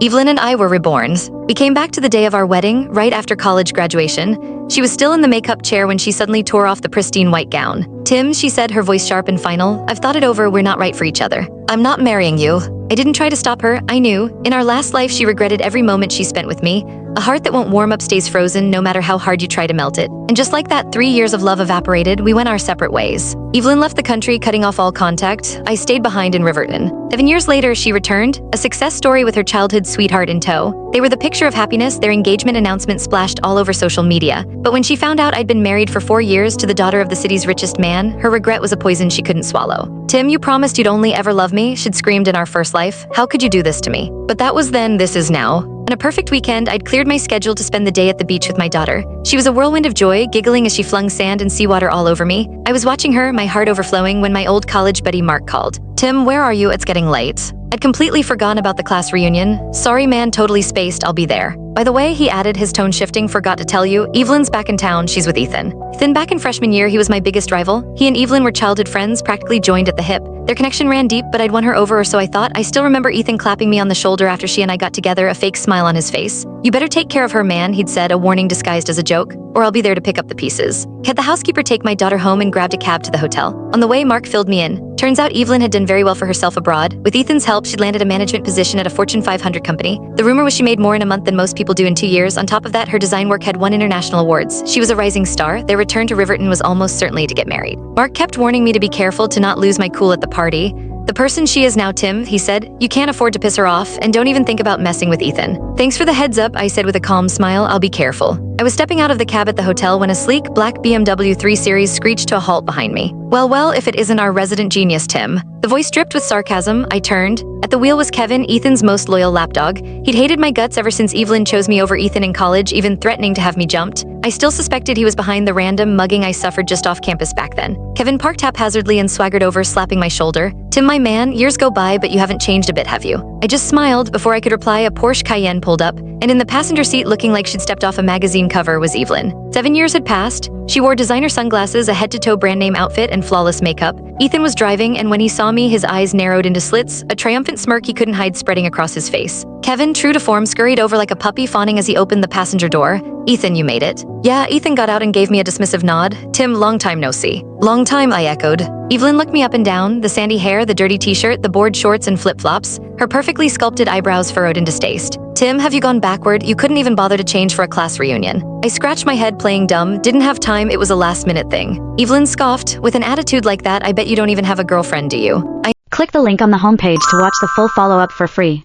Evelyn and I were reborns. We came back to the day of our wedding, right after college graduation. She was still in the makeup chair when she suddenly tore off the pristine white gown. "Tim," she said, her voice sharp and final, "I've thought it over, we're not right for each other. I'm not marrying you." I didn't try to stop her, I knew. In our last life, she regretted every moment she spent with me. A heart that won't warm up stays frozen no matter how hard you try to melt it. And just like that, 3 years of love evaporated, we went our separate ways. Evelyn left the country, cutting off all contact. I stayed behind in Riverton. 7 years later, she returned, a success story with her childhood sweetheart in tow. They were the picture of happiness, their engagement announcement splashed all over social media. But when she found out I'd been married for 4 years to the daughter of the city's richest man, her regret was a poison she couldn't swallow. "Tim, you promised you'd only ever love me," she'd screamed in our first life. "How could you do this to me?" But that was then, this is now. On a perfect weekend, I'd cleared my schedule to spend the day at the beach with my daughter. She was a whirlwind of joy, giggling as she flung sand and seawater all over me. I was watching her, my heart overflowing, when my old college buddy Mark called. "Tim, where are you? It's getting late." I'd completely forgotten about the class reunion. "Sorry man, totally spaced, I'll be there." By the way, he added, his tone shifting, "Forgot to tell you, Evelyn's back in town, she's with Ethan." Then back in freshman year, he was my biggest rival. He and Evelyn were childhood friends, practically joined at the hip. Their connection ran deep, but I'd won her over, or so I thought. I still remember Ethan clapping me on the shoulder after she and I got together, a fake smile on his face. "You better take care of her, man," he'd said, a warning disguised as a joke, "or I'll be there to pick up the pieces." Had the housekeeper take my daughter home and grabbed a cab to the hotel. On the way, Mark filled me in. Turns out Evelyn had done very well for herself abroad. With Ethan's help, she'd landed a management position at a Fortune 500 company. The rumor was she made more in a month than most people do in 2 years. On top of that, her design work had won international awards. She was a rising star. Their return to Riverton was almost certainly to get married. Mark kept warning me to be careful to not lose my cool at the party. "The person she is now, Tim," he said, "you can't afford to piss her off, and don't even think about messing with Ethan." "Thanks for the heads up," I said with a calm smile. "I'll be careful." I was stepping out of the cab at the hotel when a sleek, black BMW 3 Series screeched to a halt behind me. Well, if it isn't our resident genius, Tim." The voice dripped with sarcasm. I turned. At the wheel was Kevin, Ethan's most loyal lapdog. He'd hated my guts ever since Evelyn chose me over Ethan in college, even threatening to have me jumped. I still suspected he was behind the random mugging I suffered just off campus back then. Kevin parked haphazardly and swaggered over, slapping my shoulder. "Tim, my man, years go by, but you haven't changed a bit, have you?" I just smiled. Before I could reply, a Porsche Cayenne pulled up, and in the passenger seat, looking like she'd stepped off a magazine cover, was Evelyn. 7 years had passed. She wore designer sunglasses, a head-to-toe brand-name outfit, and flawless makeup. Ethan was driving, and when he saw me, his eyes narrowed into slits, a triumphant smirk he couldn't hide spreading across his face. Kevin, true to form, scurried over like a puppy, fawning as he opened the passenger door. "Ethan, you made it." "Yeah," Ethan got out and gave me a dismissive nod. "Tim, long time no see." "Long time," I echoed. Evelyn looked me up and down, the sandy hair, the dirty t-shirt, the board shorts and flip-flops, her perfectly sculpted eyebrows furrowed in distaste. "Tim, have you gone backward? You couldn't even bother to change for a class reunion." I scratched my head, playing dumb. Didn't have time, it was a last-minute thing. Evelyn scoffed. "With an attitude like that, I bet you don't even have a girlfriend, do you?" Click the link on the homepage to watch the full follow-up for free.